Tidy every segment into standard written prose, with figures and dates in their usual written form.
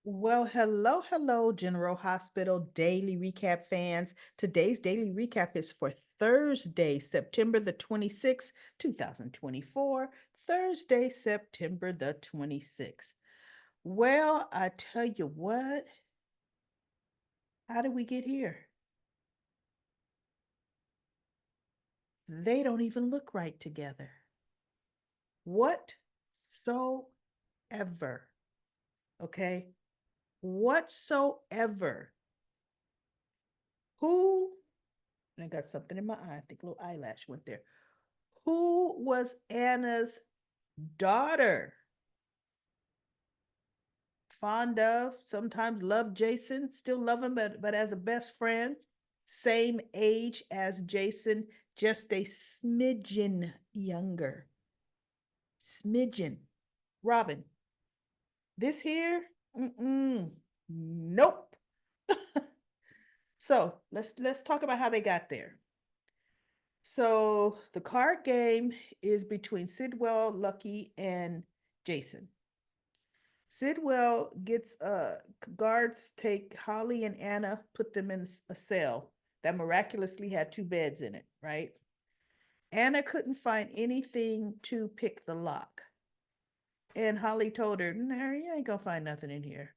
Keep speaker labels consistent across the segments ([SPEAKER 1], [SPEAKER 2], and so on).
[SPEAKER 1] Well, hello, General Hospital Daily Recap fans. Today's daily recap is for Thursday, September the 26th, 2024. Thursday, September the 26th. Well, I tell you what, how did we get here? They don't even look right together. Whatsoever. Okay? Whatsoever. Who, and I got something in my eye, I think a little eyelash went there. Who was Anna's daughter? Fond of, sometimes love Jason, still love him, but as a best friend, same age as Jason, just a smidgen younger. Smidgen. Robin, this here, nope. So let's talk about how they got there. So the card game is between Sidwell, Lucky, and Jason. Sidwell gets guards take Holly and Anna, put them in a cell that miraculously had two beds in it, right? Anna couldn't find anything to pick the lock. And Holly told her, "No, you ain't gonna find nothing in here."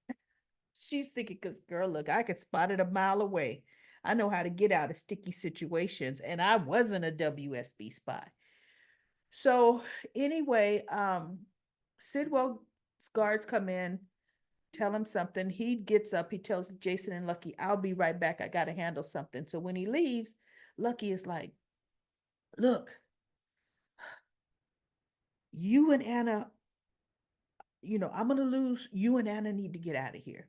[SPEAKER 1] She's thinking, because girl, look, I could spot it a mile away. I know how to get out of sticky situations, and I wasn't a WSB spy. So anyway, Sidwell's guards come in, tell him something. He gets up, he tells Jason and Lucky, "I'll be right back. I gotta handle something." So when he leaves, Lucky is like, "Look, you and Anna, I'm gonna lose. You and Anna need to get out of here."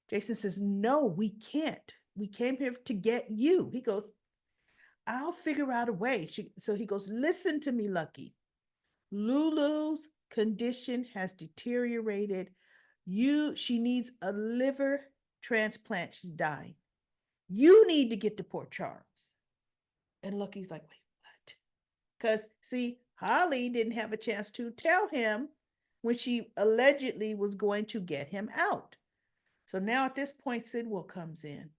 [SPEAKER 1] Jason says, "No, we can't. We came here to get you." He goes, "I'll figure out a way." So he goes, "Listen to me, Lucky. Lulu's condition has deteriorated. She needs a liver transplant. She's dying. You need to get to Port Charles." And Lucky's like, "Wait, what?" Because, see, Holly didn't have a chance to tell him when she allegedly was going to get him out. So now at this point, Sidwell comes in.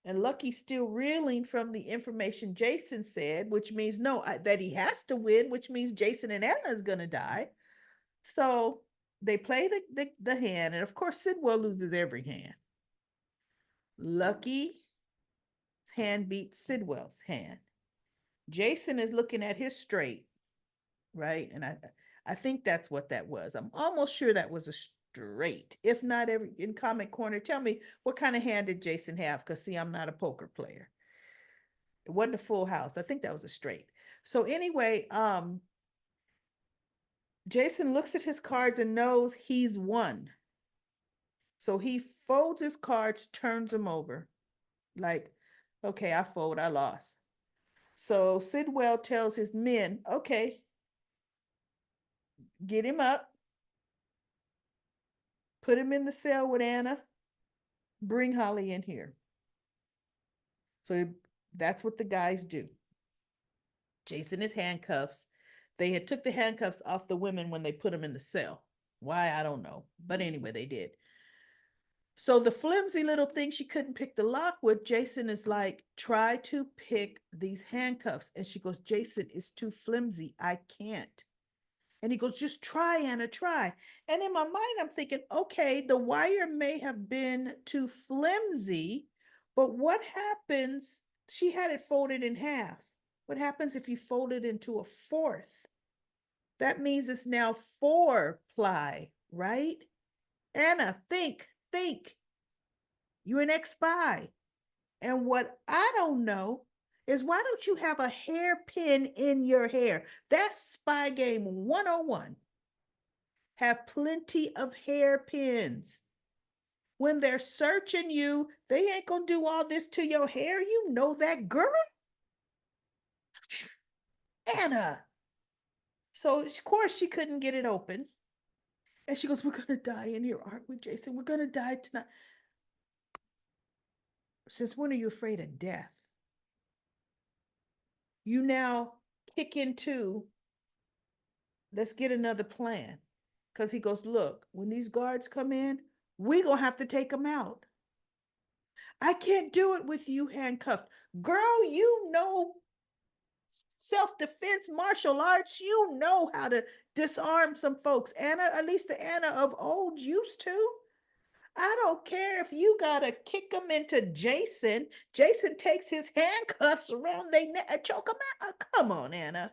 [SPEAKER 1] And Lucky's still reeling from the information Jason said, which means no, that he has to win, which means Jason and Anna is going to die. So they play the hand. And of course, Sidwell loses every hand. Lucky's hand beats Sidwell's hand. Jason is looking at his straight, right? And I think that's what that was. I'm almost sure that was a straight. If not, every in comment corner, tell me what kind of hand did Jason have? Because see, I'm not a poker player. It wasn't a full house. I think that was a straight. So anyway, Jason looks at his cards and knows he's won. So he folds his cards, turns them over, like, "Okay, I fold, I lost." So Sidwell tells his men, "Okay, get him up, put him in the cell with Anna, bring Holly in here." So that's what the guys do. Jason is handcuffs. They had took the handcuffs off the women when they put them in the cell. Why, I don't know. But anyway, they did. So the flimsy little thing she couldn't pick the lock with, Jason is like, "Try to pick these handcuffs." And she goes, "Jason, it's too flimsy. I can't." And he goes, "Just try, Anna, try." And in my mind, I'm thinking, okay, the wire may have been too flimsy, but what happens? She had it folded in half. What happens if you fold it into a fourth? That means it's now 4 ply, right? Anna, think. You're an ex spy. And what I don't know is, why don't you have a hairpin in your hair? That's spy game 101. Have plenty of hairpins. When they're searching you, they ain't gonna do all this to your hair. You know that, girl. Anna. So, of course, she couldn't get it open. And she goes, "We're gonna die in here, aren't we, Jason? We're gonna die tonight." Since when are you afraid of death? You now kick into, "Let's get another plan." Because he goes, "Look, when these guards come in, We gonna have to take him out. I can't do it with you handcuffed. Girl, you know self-defense martial arts. You know how to disarm some folks. Anna, at least the Anna of old used to. I don't care if you gotta kick him into Jason. Jason takes his handcuffs around their neck and choke him out. Come on, Anna.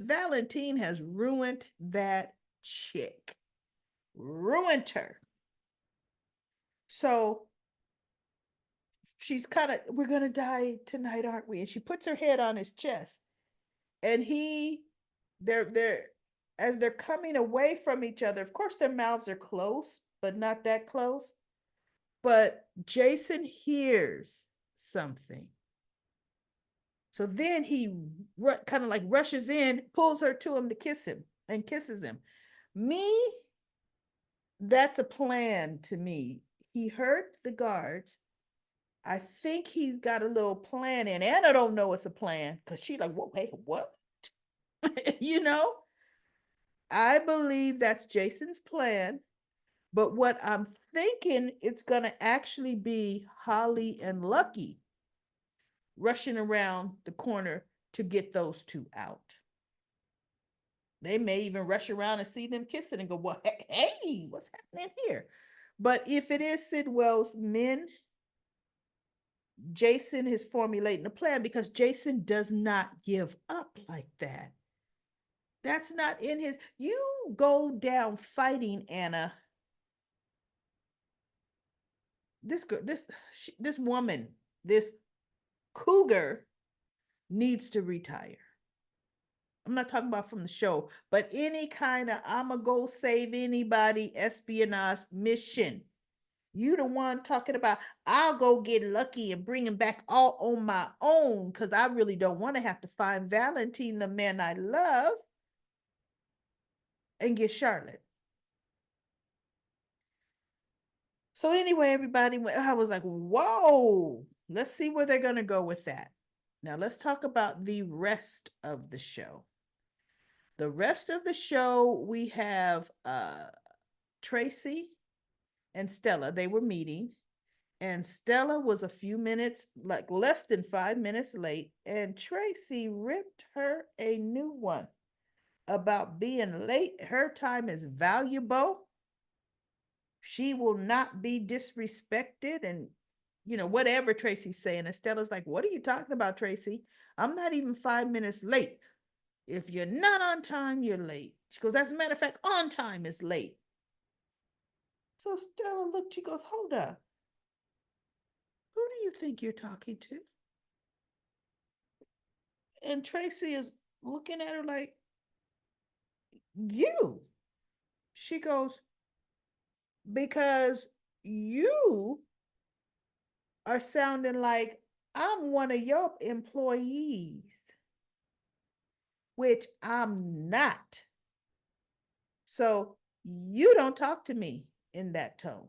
[SPEAKER 1] Valentine has ruined that chick. Ruined her. So she's kind of, we're gonna die tonight, aren't we? And she puts her head on his chest. And they're as they're coming away from each other, of course their mouths are close, but not that close. But Jason hears something. So then he kind of like rushes in, pulls her to him to kiss him and kisses him. Me, that's a plan to me. He hurt the guards. I think he's got a little plan in. Anna don't know it's a plan because she's like, "Whoa, hey, what?" you know? I believe that's Jason's plan. But what I'm thinking, it's going to actually be Holly and Lucky rushing around the corner to get those two out. They may even rush around and see them kissing and go, "Well, hey, what's happening here?" But if it is Sidwell's men, Jason is formulating a plan because Jason does not give up like that. That's not in his. You go down fighting, Anna. This girl, this woman, this cougar needs to retire. I'm not talking about from the show, but any kind of I'ma go save anybody espionage mission. You the one talking about I'll go get Lucky and bring him back all on my own because I really don't want to have to find Valentine, the man I love, and get Charlotte. So anyway, everybody, I was like, whoa, let's see where they're gonna go with that. Now let's talk about the rest of the show. The rest of the show, we have Tracy and Stella. They were meeting, and Stella was a few minutes, like less than 5 minutes late, and Tracy ripped her a new one about being late. Her time is valuable. She will not be disrespected, and whatever Tracy's saying. And Stella's like, "What are you talking about, Tracy? I'm not even 5 minutes late. If you're not on time, you're late." She goes, "As a matter of fact, on time is late." So Stella looked, she goes, "Hold up. Who do you think you're talking to?" And Tracy is looking at her like, "You." She goes, "Because you are sounding like I'm one of your employees, which I'm not. So you don't talk to me in that tone.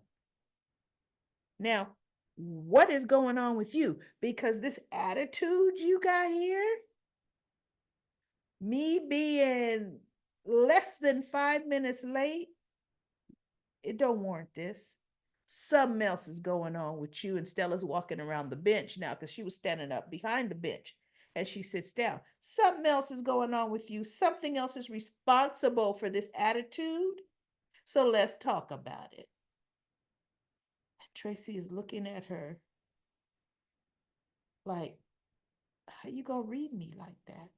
[SPEAKER 1] Now, what is going on with you? Because this attitude you got here, me being less than 5 minutes late, it don't warrant this. Something else is going on with you." And Stella's walking around the bench now because she was standing up behind the bench and she sits down. "Something else is going on with you. Something else is responsible for this attitude. So let's talk about it." Tracy is looking at her like, "How you gonna read me like that?"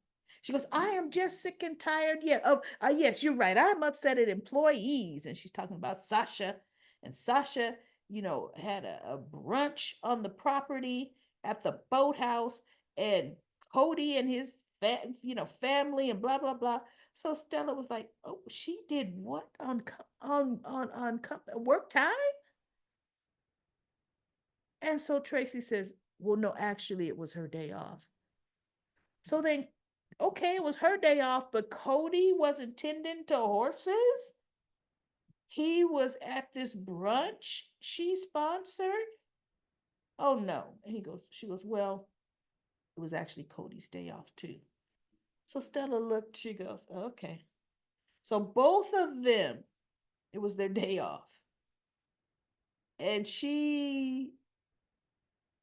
[SPEAKER 1] She goes, "I am just sick and tired yet of, yes, you're right. I'm upset at employees." And she's talking about Sasha. And Sasha, had a brunch on the property at the boathouse, and Cody and his family and blah, blah, blah. So Stella was like, "Oh, she did what on work time?" And so Tracy says, "Well, no, actually, it was her day off." So then, okay, it was her day off, but Cody wasn't tending to horses. He was at this brunch she sponsored. Oh no. And she goes, "Well, it was actually Cody's day off too." So Stella looked, she goes, "Okay." So both of them, it was their day off. And she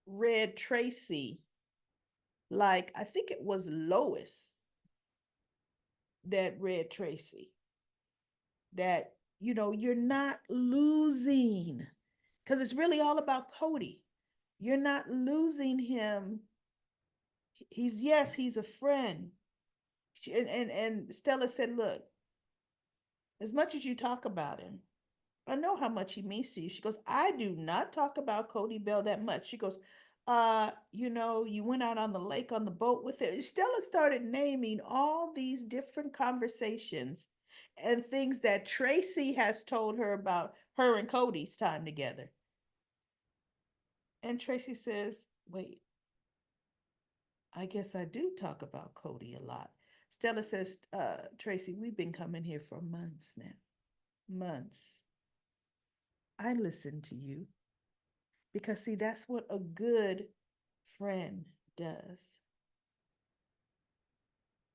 [SPEAKER 1] read Tracy like I think it was Lois that read Tracy that you're not losing because it's really all about Cody. You're not losing him. He's a friend. And Stella said, "Look, as much as you talk about him, I know how much he means to you." She goes, "I do not talk about Cody Bell that much." She goes, you went out on the lake on the boat with him." Stella started naming all these different conversations and things that Tracy has told her about her and Cody's time together. And Tracy says, "Wait, I guess I do talk about Cody a lot." Stella says, "Tracy, we've been coming here for months now. Months. I listen to you because, see, that's what a good friend does.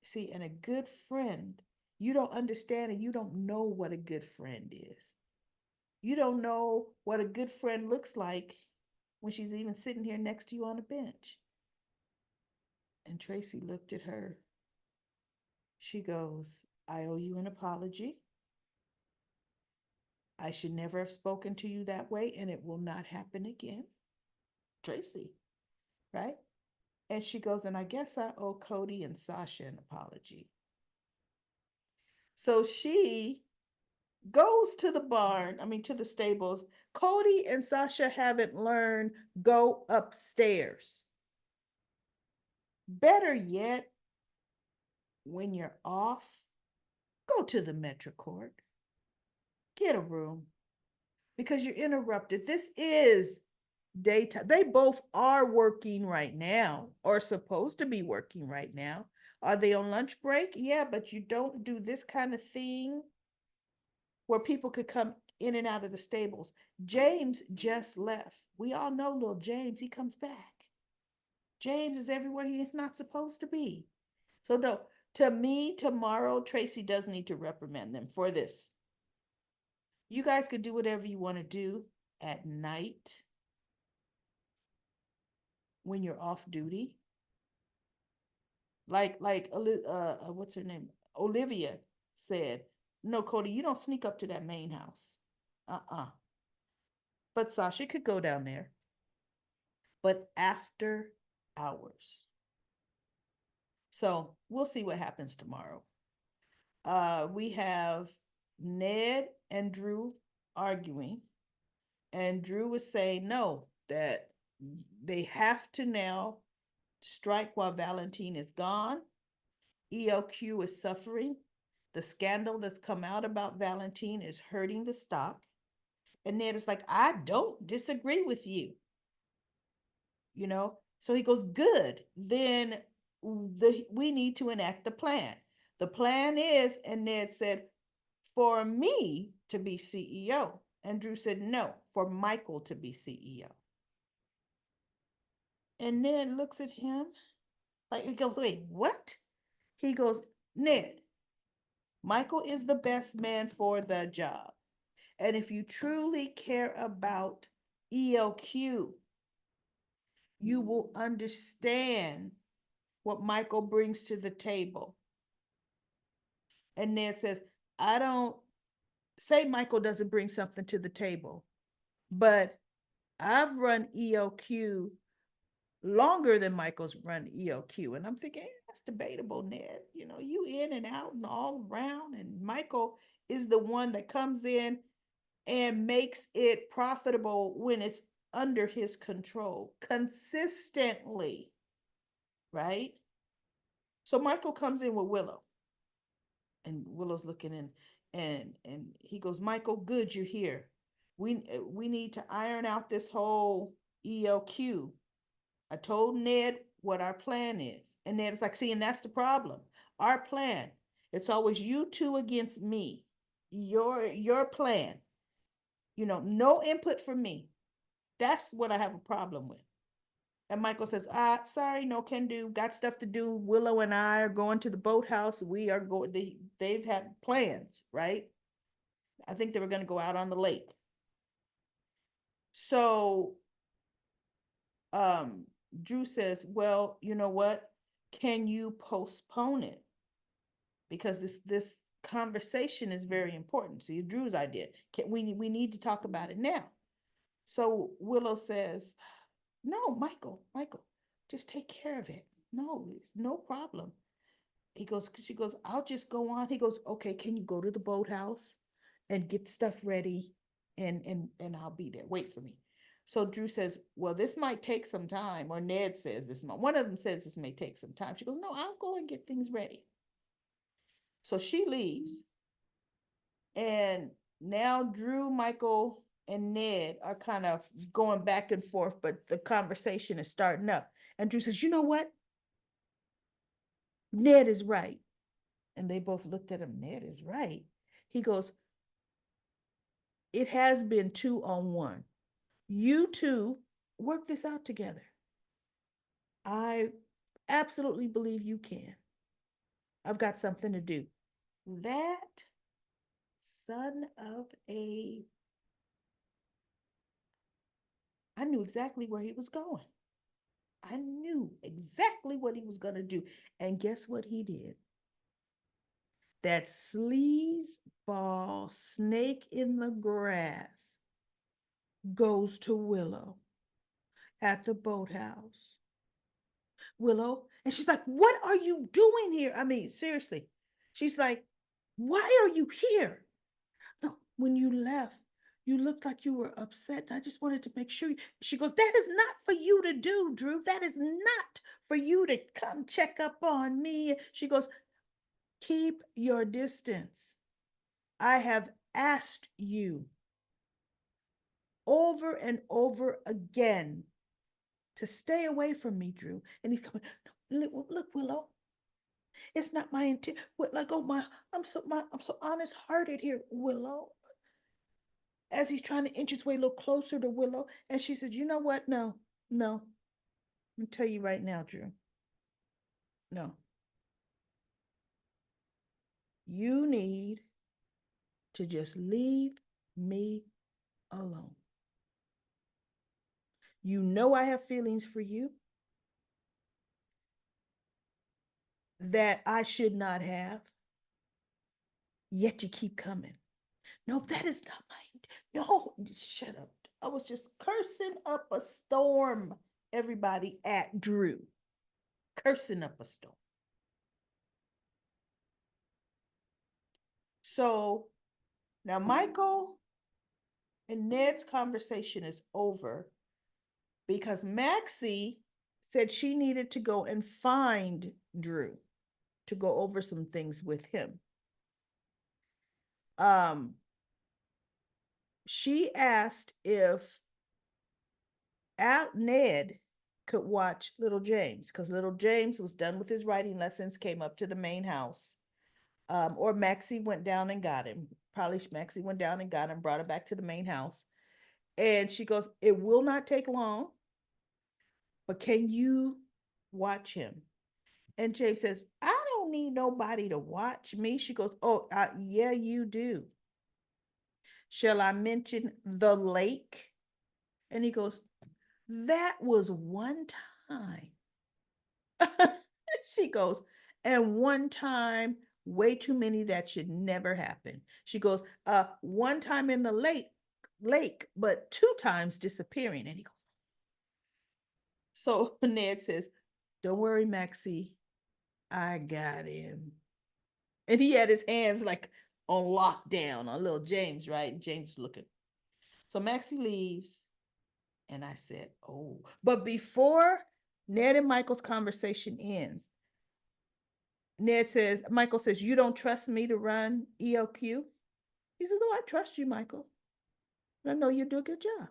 [SPEAKER 1] See, and a good friend, you don't understand and you don't know what a good friend is. You don't know what a good friend looks like when she's even sitting here next to you on a bench." And Tracy looked at her. She goes, "I owe you an apology. I should never have spoken to you that way, and it will not happen again." Tracy, right? And she goes, "And I guess I owe Cody and Sasha an apology." So she goes to the barn, I mean, to the stables. Cody and Sasha haven't learned go upstairs. Better yet, when you're off, go to the Metro Court, get a room because you're interrupted. This is daytime. They both are working right now or supposed to be working right now. Are they on lunch break? Yeah, but you don't do this kind of thing where people could come in and out of the stables. James just left. We all know little James, he comes back. James is everywhere he is not supposed to be. So, no, to me, tomorrow, Tracy does need to reprimand them for this. You guys could do whatever you want to do at night when you're off duty. Like what's her name? Olivia said, "No, Cody, you don't sneak up to that main house." Uh-uh. But Sasha could go down there, but after hours. So we'll see what happens tomorrow. We have Ned and Drew arguing, and Drew was saying no, that they have to now strike while Valentine is gone. ELQ is suffering. The scandal that's come out about Valentine is hurting the stock. And Ned is like, "I don't disagree with you." So he goes, "Good. Then we need to enact the plan." The plan is, and Ned said, "For me to be CEO." And Drew said, "No, for Michael to be CEO." And Ned looks at him like, he goes, "Wait, what?" He goes, "Ned, Michael is the best man for the job. And if you truly care about ELQ, you will understand what Michael brings to the table." And Ned says, "I don't say Michael doesn't bring something to the table, but I've run ELQ longer than Michael's run ELQ." And I'm thinking, that's debatable, Ned. You in and out and all around. And Michael is the one that comes in and makes it profitable when it's under his control consistently, right? So Michael comes in with Willow, and Willow's looking in, and he goes, "Michael, good, you're here. We need to iron out this whole ELQ. I told Ned what our plan is." And Ned's like, "See, and that's the problem. Our plan, it's always you two against me. Your plan. No input from me. That's what I have a problem with." And Michael says, sorry, no can do. Got stuff to do. Willow and I are going to the boathouse. We are going, they've had plans, right? I think they were going to go out on the lake. So um Drew says, well, you know what? Can you postpone it? Because this conversation is very important. See, Drew's idea. We need to talk about it now. So Willow says, no, Michael, just take care of it. No, it's no problem. She goes, I'll just go on. He goes, okay, can you go to the boathouse and get stuff ready? And I'll be there. Wait for me. So Drew says, well, this might take some time. Or Ned says this might, one of them says this may take some time. She goes, no, I'll go and get things ready. So she leaves. And now Drew, Michael, and Ned are kind of going back and forth, but the conversation is starting up. And Drew says, you know what? Ned is right. And they both looked at him. Ned is right. He goes, it has been 2-on-1. You two work this out together. I absolutely believe you can. I've got something to do. That son of a. I knew exactly where he was going. I knew exactly what he was going to do. And guess what he did? That sleazeball snake in the grass goes to Willow at the boathouse. Willow, and she's like, what are you doing here? I mean, seriously. She's like, why are you here? No, when you left, you looked like you were upset. I just wanted to make sure. She goes, that is not for you to do, Drew. That is not for you to come check up on me. She goes, keep your distance. I have asked you over and over again to stay away from me, Drew. And he's coming, no, look, Willow. It's not my intent. Like, oh I'm so honest hearted here, Willow. As he's trying to inch his way a little closer to Willow, and she said, "You know what? No, no. I'm tell you right now, Drew. No, you need to just leave me alone. You know I have feelings for you that I should not have, yet you keep coming. No, that is not mine. No, shut up. I was just cursing up a storm, everybody, at Drew. Cursing up a storm. So now Michael and Ned's conversation is over because Maxie said she needed to go and find Drew to go over some things with him. Um, she asked if Ned could watch little James because little James was done with his writing lessons, came up to the main house. Or Maxie went down and got him. Probably Maxie went down and got him, brought him back to the main house. And she goes, it will not take long, but can you watch him? And James says, I don't need nobody to watch me. She goes, oh, yeah, you do. Shall I mention the lake? And he goes, that was one time. She goes, and one time, way too many that should never happen. She goes, one time in the lake, but 2 times disappearing. And he goes, so Ned says, don't worry, Maxie, I got him. And he had his hands like on lockdown on little James, right? James looking. So Maxie leaves, and I said, oh, but before Ned and Michael's conversation ends, Michael says, you don't trust me to run ELQ? He says, oh, I trust you, Michael. I know you do a good job.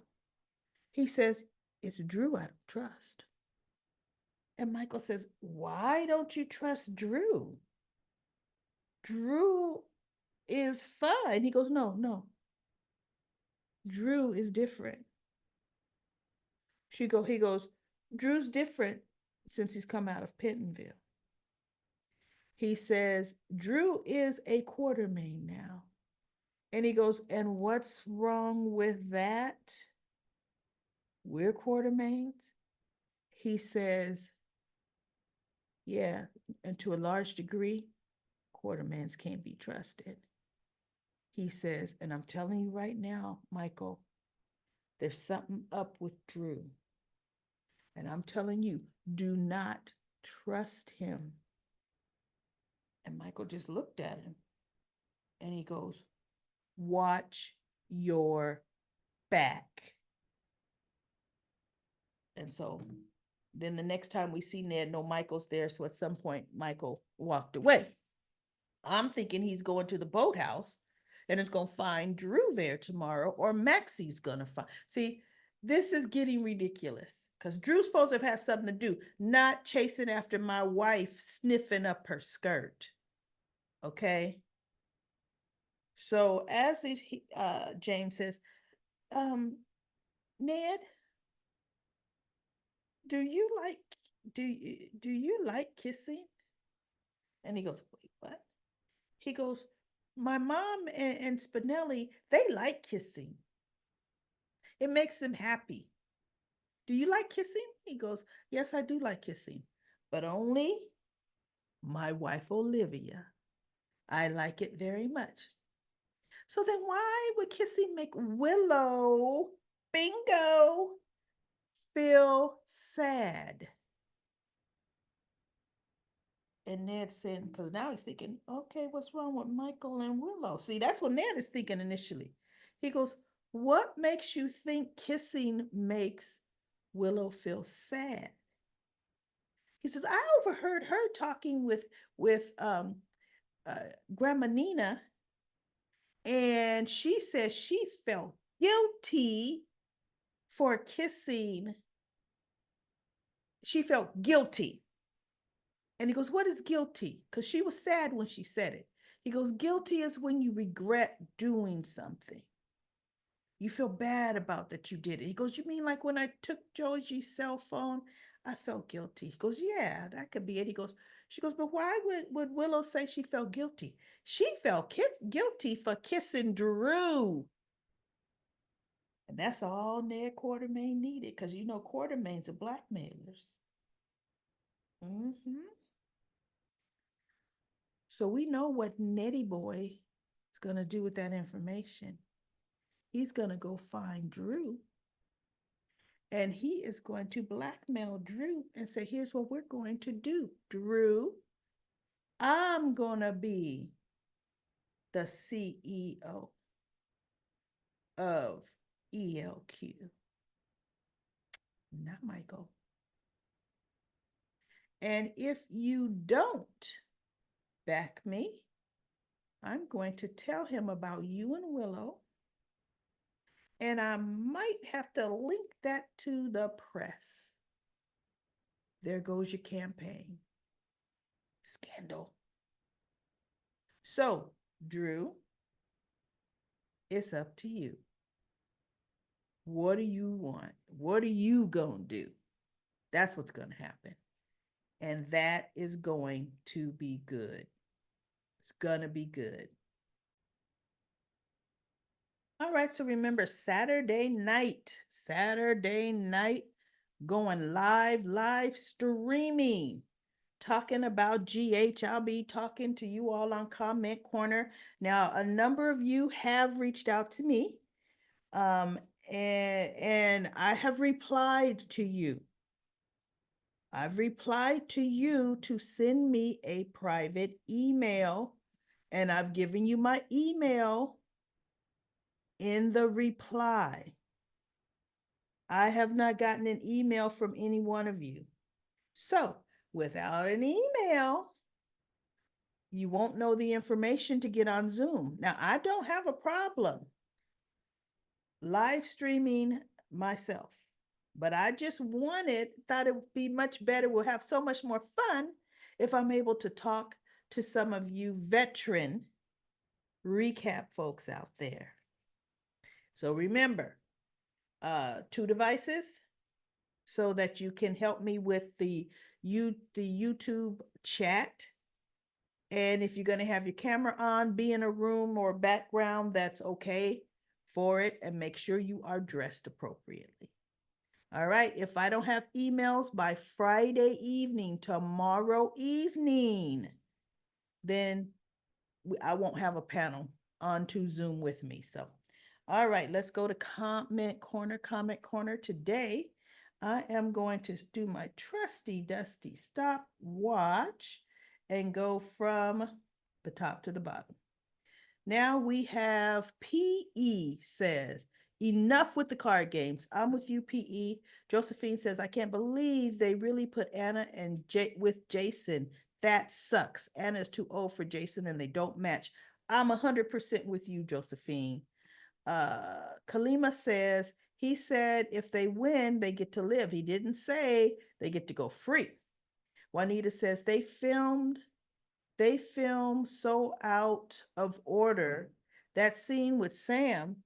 [SPEAKER 1] He says, it's Drew I don't trust. And Michael says, why don't you trust Drew? Drew is fine. He goes, no, no. Drew is different. He goes, Drew's different since he's come out of Pentonville. He says, Drew is a Quartermain now. And he goes, and what's wrong with that? We're Quartermains. He says, yeah, and to a large degree, Quartermains can't be trusted. He says, and I'm telling you right now, Michael, there's something up with Drew. And I'm telling you, do not trust him. And Michael just looked at him and he goes, watch your back. And so then the next time we see Ned, no Michael's there. So at some point, Michael walked away. I'm thinking he's going to the boathouse and it's going to find Drew there tomorrow, or Maxie's going to find. See, this is getting ridiculous because Drew's supposed to have had something to do, not chasing after my wife, sniffing up her skirt. Okay. So as James says, Ned, do you like do you like kissing? And he goes, wait, what? He goes, my mom and Spinelli, they like kissing. It makes them happy. Do you like kissing? He goes, yes, I do like kissing, but only my wife Olivia. I like it very much. So then why would kissing make Willow, bingo, feel sad? And Ned said, because now he's thinking, okay, what's wrong with Michael and Willow? See, that's what Ned is thinking initially. He goes, what makes you think kissing makes Willow feel sad? He says, I overheard her talking with Grandma Nina, and she says she felt guilty for kissing. She felt guilty. And he goes, what is guilty? Because she was sad when she said it. He goes, guilty is when you regret doing something. You feel bad about that you did it. He goes, you mean like when I took Georgie's cell phone, I felt guilty. He goes, yeah, that could be it. He goes, she goes, but why would Willow say she felt guilty? She felt guilty for kissing Drew. And that's all Ned Quartermain needed, because you know Quartermains are blackmailers. Mm-hmm. So we know what Nettie Boy is going to do with that information. He's going to go find Drew, and he is going to blackmail Drew and say, here's what we're going to do. Drew, I'm going to be the CEO of ELQ. Not Michael. And if you don't back me, I'm going to tell him about you and Willow. And I might have to link that to the press. There goes your campaign. Scandal. So, Drew, it's up to you. What do you want? What are you going to do? That's what's going to happen. And that is going to be good. It's going to be good. All right, so remember Saturday night, going live streaming, talking about GH. I'll be talking to you all on Comment Corner. Now, a number of you have reached out to me, um, and I have replied to you. I've replied to you to send me a private email, and I've given you my email in the reply. I have not gotten an email from any one of you. So, without an email, you won't know the information to get on Zoom. Now, I don't have a problem live streaming myself, but I just thought it would be much better. We'll have so much more fun if I'm able to talk to some of you veteran recap folks out there. So remember, 2 devices so that you can help me with the YouTube chat. And if you're going to have your camera on, be in a room or background that's okay for it, and make sure you are dressed appropriately. All right. If I don't have emails by Friday evening, tomorrow evening, then I won't have a panel onto Zoom with me. So, all right, let's go to comment corner. Comment corner today. I am going to do my trusty dusty stopwatch and go from the top to the bottom. Now we have PE says, enough with the card games. I'm with you, PE. Josephine says, I can't believe they really put Anna and with Jason. That sucks. Anna's too old for Jason and they don't match. I'm 100% with you, Josephine. Kalima says, he said if they win, they get to live. He didn't say they get to go free. Juanita says they film so out of order. That scene with Sam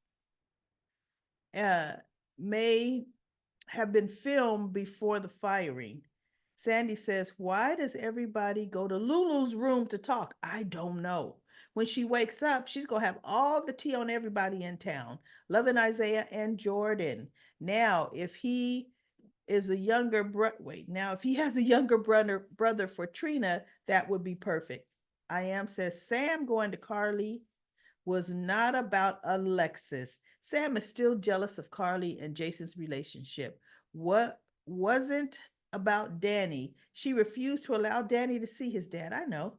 [SPEAKER 1] uh, may have been filmed before the firing. Sandy says, why does everybody go to Lulu's room to talk? I don't know. When she wakes up, she's going to have all the tea on everybody in town. Loving Isaiah and Jordan. Now, if he is a younger wait, now if he has a younger brother for Trina, that would be perfect. I am says Sam going to Carly was not about Alexis. Sam is still jealous of Carly and Jason's relationship. What wasn't about Danny? She refused to allow Danny to see his dad. I know.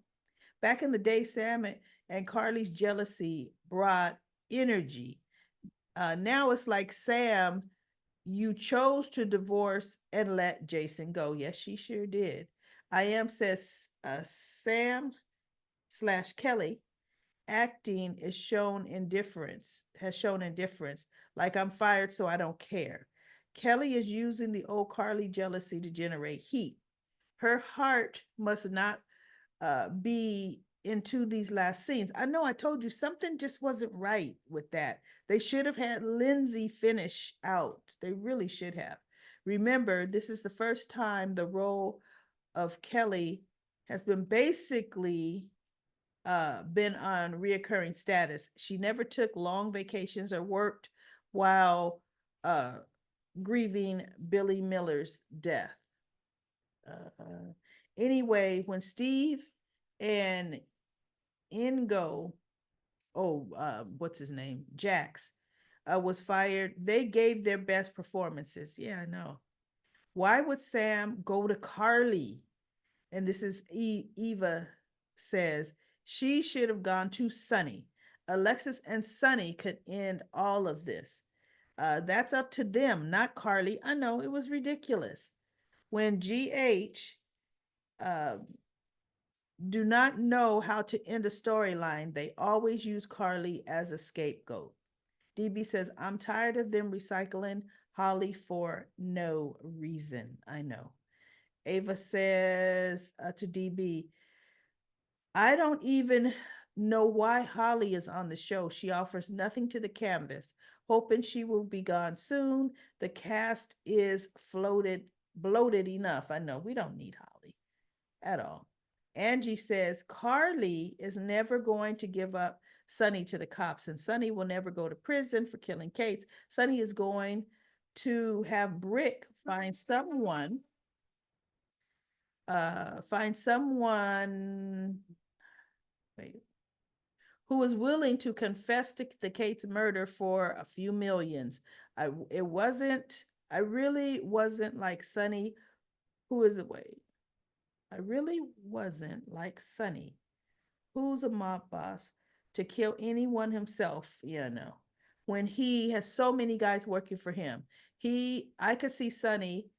[SPEAKER 1] Back in the day, Sam and Carly's jealousy brought energy. Now it's like Sam, you chose to divorce and let Jason go. Yes, she sure did. I am says Sam slash Kelly acting is shown indifference, has shown indifference, like I'm fired, so I don't care. Kelly is using the old Carly jealousy to generate heat. Her heart must not be into these last scenes. I know I told you something just wasn't right with that. They should have had Lindsay finish out. They really should have. Remember, this is the first time the role of Kelly has been basically been on reoccurring status. She never took long vacations or worked while grieving Billy Miller's death. Anyway, when Steve and Ingo, what's his name? Jax, was fired, they gave their best performances. Yeah, I know. Why would Sam go to Carly? And this is Eva says, she should have gone to Sunny. Alexis and Sunny could end all of this. That's up to them, not Carly. I know it was ridiculous. When GH do not know how to end a storyline, they always use Carly as a scapegoat. DB says, I'm tired of them recycling Holly for no reason. I know. Ava says to DB, I don't even know why Holly is on the show. She offers nothing to the canvas. Hoping she will be gone soon. The cast is bloated enough. I know we don't need Holly at all. Angie says Carly is never going to give up Sunny to the cops, and Sunny will never go to prison for killing Kate. Sunny is going to have Brick find someone wait, who is willing to confess to the Kate's murder for a few millions. I really wasn't like Sunny, who is it? Wait, I really wasn't like Sunny, who's a mob boss, to kill anyone himself, when he has so many guys working for him. I could see Sunny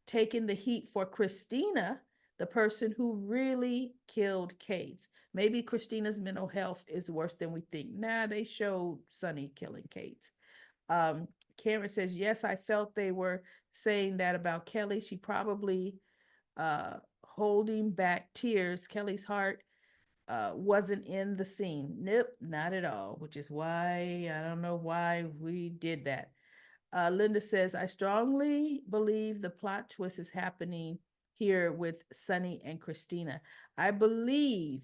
[SPEAKER 1] taking the heat for Christina, the person who really killed Kate. Maybe Christina's mental health is worse than we think. Nah, they showed Sunny killing Kate. Karen says, yes, I felt they were saying that about Kelly. She probably holding back tears. Kelly's heart wasn't in the scene. Nope, not at all, which is why I don't know why we did that. Linda says, I strongly believe the plot twist is happening here with Sunny and Christina. I believe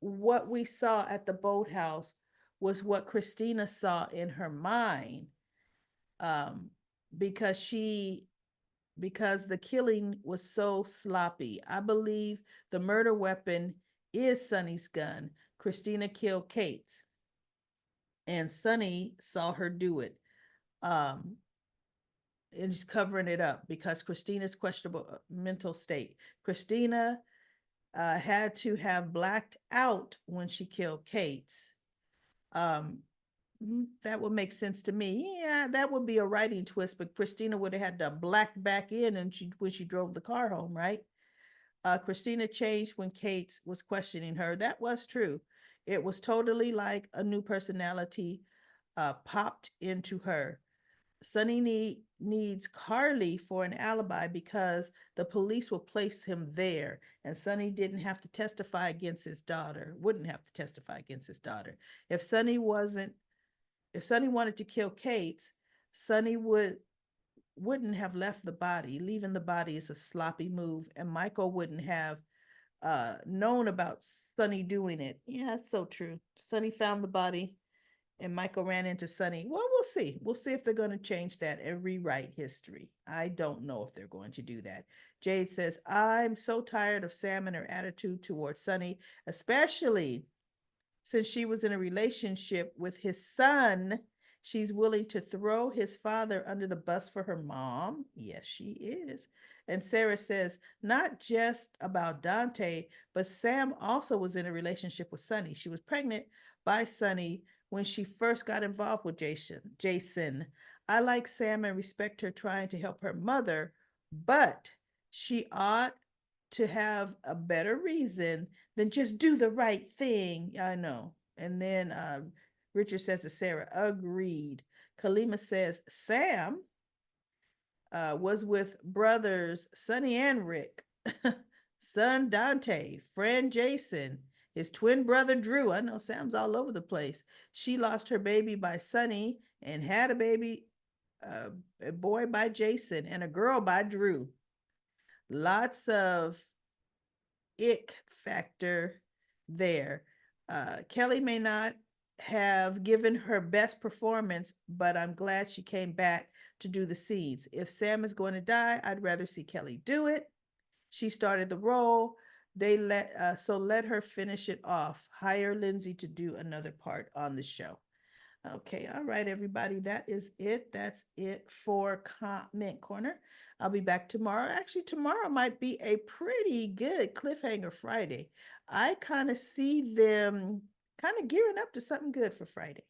[SPEAKER 1] what we saw at the boathouse was what Christina saw in her mind. because because the killing was so sloppy. I believe the murder weapon is Sonny's gun. Christina killed Kate's, and Sonny saw her do it. Um, and just covering it up because Christina's questionable mental state. Christina had to have blacked out when she killed Kate's. Um, that would make sense to me. Yeah, that would be a writing twist, but Christina would have had to black back in and when she drove the car home, right? Christina changed when Kate was questioning her. That was true. It was totally like a new personality popped into her. Sonny needs Carly for an alibi because the police will place him there, and Sonny didn't have to testify against his daughter. Wouldn't have to testify against his daughter if Sonny wasn't. If Sonny wanted to kill Kate, Sonny wouldn't have left the body. Leaving the body is a sloppy move, and Michael wouldn't have known about Sonny doing it. Yeah, it's so true. Sonny found the body and Michael ran into Sonny. Well, we'll see. We'll see if they're going to change that and rewrite history. I don't know if they're going to do that. Jade says, I'm so tired of Sam and her attitude towards Sonny, especially since she was in a relationship with his son. She's willing to throw his father under the bus for her mom. Yes, she is. And Sarah says, not just about Dante, but Sam also was in a relationship with Sonny. She was pregnant by Sonny when she first got involved with Jason. I like Sam and respect her trying to help her mother, but she ought to have a better reason than just do the right thing. I know. And then Richard says to Sarah, agreed. Kalima says, Sam was with brothers Sonny and Rick, son Dante, friend Jason, his twin brother Drew. I know Sam's all over the place. She lost her baby by Sonny and had a boy by Jason, and a girl by Drew. Lots of ick factor there. Kelly may not have given her best performance, but I'm glad she came back to do the scenes. If Sam is going to die, I'd rather see Kelly do it. She started the role. Let her finish it off. Hire Lindsay to do another part on the show. Okay, all right, everybody. That is it. That's it for Comment Corner. I'll be back tomorrow. Actually, tomorrow might be a pretty good cliffhanger Friday. I kind of see them kind of gearing up to something good for Friday.